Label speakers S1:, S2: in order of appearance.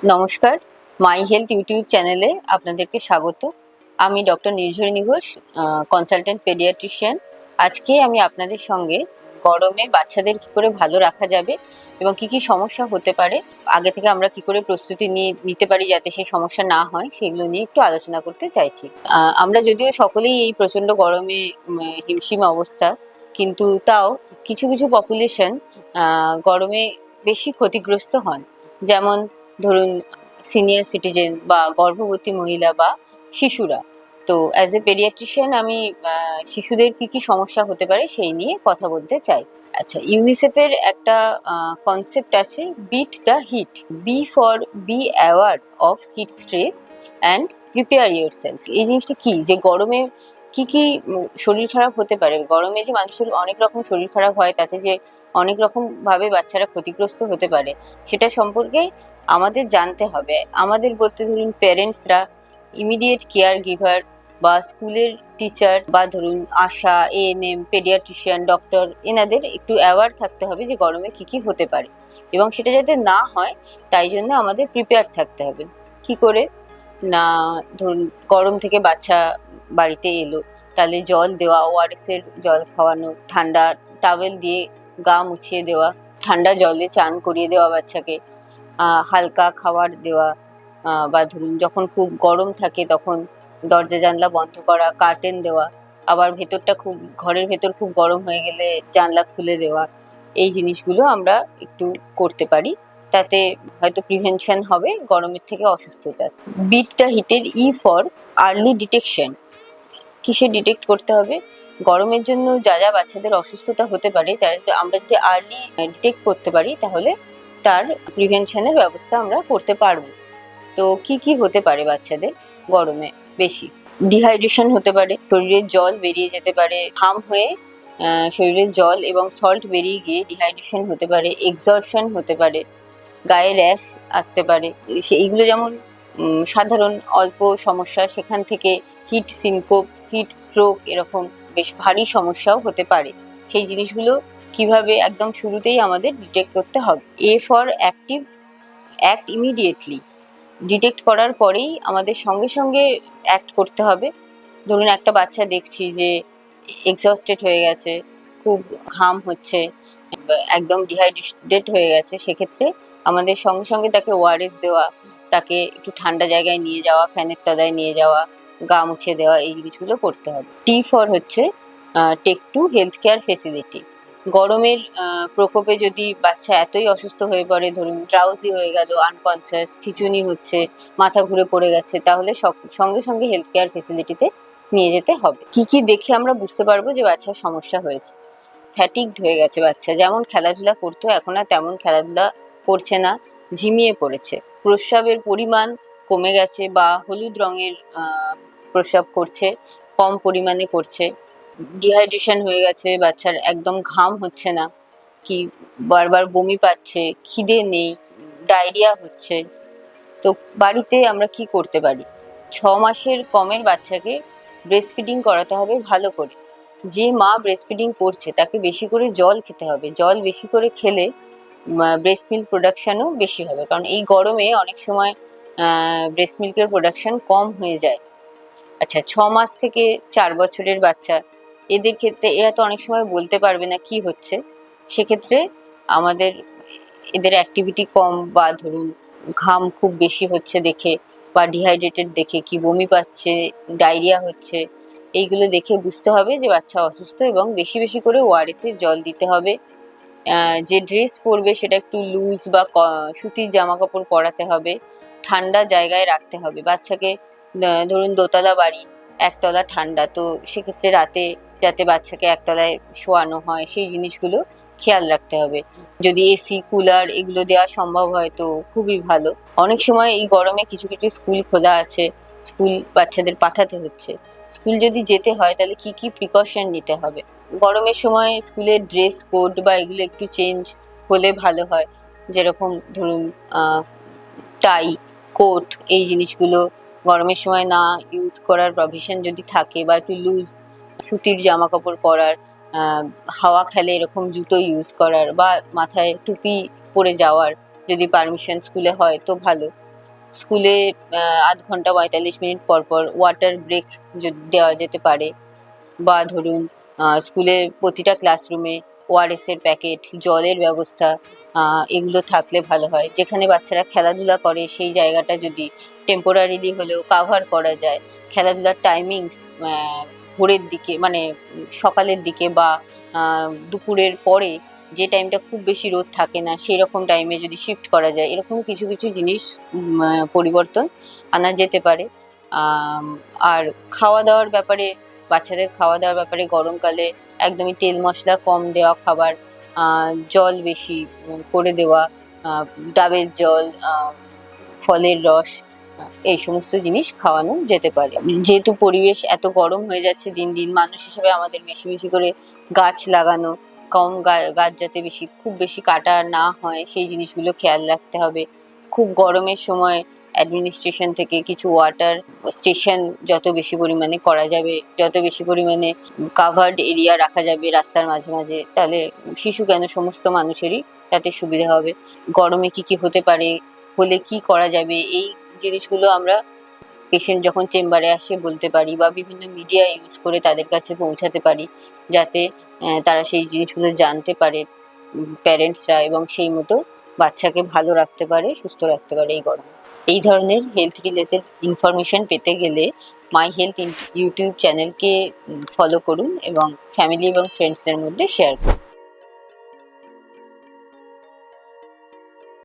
S1: নমস্কার, my health YouTube চ্যানেলে আপনাদেরকে স্বাগত। আমি ডক্টর নির্ঝরিণী ঘোষ, কনসালটেন্ট পেডিয়াট্রিশিয়ান। আজকে আমি আপনাদের সঙ্গে গরমে বাচ্চাদের কি করে ভালো রাখা যাবে এবং কি কি সমস্যা হতে পারে, আগে থেকে আমরা কি করে প্রস্তুতি নিতে পারি যাতে সেই সমস্যা না হয়, সেগুলো নিয়ে একটু আলোচনা করতে চাইছি। আমরা যদিও সকলেই এই প্রচন্ড গরমে হিমশিম অবস্থা, কিন্তু তাও কিছু কিছু পপুলেশন গরমে বেশি ক্ষতিগ্রস্ত হন। যেমন ধরুন সিনিয়র সিটিজেন বা গর্ভবতী মহিলা বা শিশুরা। তো অ্যাজ এ পেডিয়াট্রিশিয়ান আমি শিশুদের কি কি সমস্যা হতে পারে সেই নিয়ে কথা বলতে চাই। আচ্ছা, ইউনিসেফের একটা কনসেপ্ট আছে, beat the heat, be aware of heat stress and prepare yourself. এই জিনিসটা কি, যে গরমে কি কি শরীর খারাপ হতে পারে, গরমে যে মানুষের অনেক রকম শরীর খারাপ হয়, তাতে যে অনেক রকম ভাবে বাচ্চারা ক্ষতিগ্রস্ত হতে পারে, সেটা সম্পর্কে আমাদের জানতে হবে। আমাদের বলতে ধরুন প্যারেন্টসরা, ইমিডিয়েট কেয়ার গিভার বা স্কুলের টিচার বা ধরুন আশা, এএনএম, পেডিয়াট্রিশিয়ান, ডক্টর, এনাদের একটু অ্যাওয়ার থাকতে হবে যে গরমে কি কি হতে পারে, এবং সেটা যাতে না হয় তাই জন্য আমাদের প্রিপেয়ার থাকতে হবে। কি করে না, ধরুন গরম থেকে বাচ্চা বাড়িতে এলো, তাহলে জল দেওয়া, ওআরএস এর জল খাওয়ানো, ঠান্ডা টাওয়েল দিয়ে গা মুছিয়ে দেওয়া, ঠান্ডা জলে চান করিয়ে দেওয়া বাচ্চাকে, হালকা খাবার দেওয়া, বা ধরুন যখন খুব গরম থাকে তখন দরজা জানলা বন্ধ করা, কার্টেন দেওয়া, আবার ঘরের ভেতর খুব গরম হয়ে গেলে জানলা খুলে দেওয়া। এই জিনিসগুলো আমরা একটু করতে পারি, তাতে হয়তো প্রিভেনশন হবে গরমের থেকে অসুস্থতা। বিট দ্য হিটের ফর আর্লি ডিটেকশন। কিসে ডিটেক্ট করতে হবে? গরমের জন্য যা যা বাচ্চাদের অসুস্থতা হতে পারে, আমরা যদি আর্লি ডিটেক্ট করতে পারি তাহলে তার প্রিভেনশনের ব্যবস্থা আমরা করতে পারবো। তো কি কি হতে পারে বাচ্চাদের গরমে? বেশি ডিহাইড্রেশন হতে পারে, শরীরের জল বেরিয়ে যেতে পারে, ঘাম হয়ে শরীরের জল এবং সল্ট বেরিয়ে গিয়ে ডিহাইড্রেশন হতে পারে, এক্সজর্শন হতে পারে, গায়ে র্যাশ আসতে পারে। এইগুলো যেমন সাধারণ অল্প সমস্যা, সেখান থেকে হিট সিনকোপ, হিট স্ট্রোক, এরকম বেশ ভারী সমস্যাও হতে পারে। সেই জিনিসগুলো কিভাবে একদম শুরুতেই আমাদের ডিটেক্ট করতে হবে। For active, act immediately. Detect করার পরেই আমাদের সঙ্গে সঙ্গে অ্যাক্ট করতে হবে। ধরুন একটা বাচ্চা দেখছি যে এক্সস্টেড হয়ে গেছে, খুব ঘাম হচ্ছে, একদম ডিহাইড্রেটেড হয়ে গেছে, সেক্ষেত্রে আমাদের সঙ্গে সঙ্গে তাকে ওআরএস দেওয়া, তাকে একটু ঠান্ডা জায়গায় নিয়ে যাওয়া, ফ্যানের তলায় নিয়ে যাওয়া, গা মুছে দেওয়া, এই জিনিসগুলো করতে হবে। ফর হচ্ছে take to health care facility. গরমের প্রকোপে যদি বাচ্চা এতই অসুস্থ হয়ে পড়ে, ধরুন ড্রাউজি হয়ে গেল, আনকনসিয়াস, খিঁচুনি হচ্ছে, মাথা ঘুরে পড়ে গেছে, তাহলে সঙ্গে সঙ্গে হেলথ কেয়ার ফেসিলিটিতে নিয়ে যেতে হবে। কি কি দেখে আমরা বুঝতে পারবো যে বাচ্চার সমস্যা হয়েছে? ফ্যাটিকড হয়ে গেছে বাচ্চা, যেমন খেলাধুলা করতো এখন আর তেমন খেলাধুলা করছে না, ঝিমিয়ে পড়েছে, প্রস্রাবের পরিমাণ কমে গেছে বা হলুদ রঙের প্রস্রাব করছে, কম পরিমাণে করছে, ডিহাইড্রেশন হয়ে গেছে বাচ্চার, একদম ঘাম হচ্ছে না, কি বারবার বমি পাচ্ছে, খিদে নেই, ডায়রিয়া হচ্ছে। তো বাড়িতে আমরা কি করতে পারি? 6 মাসের কমের বাচ্চাকে ব্রেস্ট ফিডিং করাতে হবে ভালো করে। যে মা ব্রেস্ট ফিডিং করছে তাকে বেশি করে জল খেতে হবে, জল বেশি করে খেলে ব্রেস্ট মিল্ক প্রোডাকশনও বেশি হবে, কারণ এই গরমে অনেক সময় ব্রেস্ট মিল্কের প্রোডাকশন কম হয়ে যায়। আচ্ছা, 6 মাস থেকে 4 বছরের বাচ্চা, এদের ক্ষেত্রে এরা তো অনেক সময় বলতে পারবে না কি হচ্ছে, সেক্ষেত্রে আমাদের এদের অ্যাক্টিভিটি কম বা ধরুন ঘাম খুব বেশি হচ্ছে দেখে বা ডিহাইড্রেটেড দেখে, কি বমি পাচ্ছে, ডায়রিয়া হচ্ছে, এইগুলো দেখে বুঝতে হবে যে বাচ্চা অসুস্থ, এবং বেশি বেশি করে ওআরএস এর জল দিতে হবে। যে ড্রেস পরবে সেটা একটু লুজ বা সুতির জামা কাপড় পরাতে হবে, ঠান্ডা জায়গায় রাখতে হবে বাচ্চাকে। ধরুন দোতলা বাড়ি, একতলা ঠান্ডা, তো সেক্ষেত্রে রাতে যাতে বাচ্চাকে একতলায় শোয়ানো হয় সেই জিনিসগুলো খেয়াল রাখতে হবে। যদি এসি, কুলার এগুলো দেওয়া সম্ভব হয় তো খুবই ভালো। অনেক সময় এই গরমে কিছু কিছু স্কুল খোলা আছে, স্কুল বাচ্চাদের পাঠাতে হচ্ছে। স্কুল যদি যেতে হয় তাহলে কি কি প্রিকশন নিতে হবে? গরমের সময় স্কুলের ড্রেস কোড বা এগুলো একটু চেঞ্জ হলে ভালো হয়, যেরকম ধরুন টাই, কোট, এই জিনিসগুলো গরমের সময় না ইউজ করার প্রভিশন যদি থাকে, বা একটু লুজ সুতির জামা কাপড় পরার, হাওয়া খেলে এরকম জুতো ইউজ করার, বা মাথায় টুপি পরে যাওয়ার যদি পারমিশন স্কুলে হয় তো ভালো। স্কুলে ০.৫ ঘন্টা ৪৫ মিনিট পর পর ওয়াটার ব্রেক দেওয়া যেতে পারে, বা ধরুন স্কুলে প্রতিটা ক্লাসরুমে ওআরএস এর প্যাকেট, জলের ব্যবস্থা এগুলো থাকলে ভালো হয়। যেখানে বাচ্চারা খেলাধুলা করে সেই জায়গাটা যদি টেম্পোরারিলি হলেও কাভার করা যায়, খেলাধুলার টাইমিংস ভোরের দিকে মানে সকালের দিকে বা দুপুরের পরে যে টাইমটা খুব বেশি রোদ থাকে না সেই রকম টাইমে যদি শিফট করা যায়, এরকম কিছু কিছু জিনিস পরিবর্তন আনা যেতে পারে। আর খাওয়া দাওয়ার ব্যাপারে, বাচ্চাদের খাওয়া দাওয়ার ব্যাপারে গরমকালে একদমই তেল মশলা কম দেওয়া খাবার, জল বেশি করে দেওয়া, ডাবের জল, ফলের রস, এই সমস্ত জিনিস খাওয়ানো যেতে পারে। যেহেতু পরিবেশ এত গরম হয়ে যাচ্ছে দিন দিন, মানুষ হিসেবে আমাদের বেশি বেশি করে গাছ লাগানো, কম গাছ যাতে খুব বেশি কাটা না হয় সেই জিনিসগুলো খেয়াল রাখতে হবে। খুব গরমের সময় অ্যাডমিনিস্ট্রেশন থেকে কিছু ওয়াটার স্টেশন যত বেশি পরিমাণে করা যাবে, যত বেশি পরিমাণে কাভার্ড এরিয়া রাখা যাবে রাস্তার মাঝে মাঝে, তাহলে শিশু কেন সমস্ত মানুষেরই তাতে সুবিধা হবে। গরমে কি কি হতে পারে, হলে কি করা যাবে, এই জিনিসগুলো আমরা পেশেন্ট যখন চেম্বারে আসে বলতে পারি, বা বিভিন্ন মিডিয়া ইউজ করে তাদের কাছে পৌঁছাতে পারি, যাতে তারা সেই জিনিসগুলো জানতে পারে প্যারেন্টসরা, এবং সেই মতো বাচ্চাকে ভালো রাখতে পারে, সুস্থ রাখতে পারে এই গরমে। এই ধরনের হেলথ রিলেটেড ইনফরমেশন পেতে গেলে মাই হেলথ ইউটিউব চ্যানেলকে ফলো করুন এবং ফ্যামিলি এবং ফ্রেন্ডসদের মধ্যে শেয়ার করুন।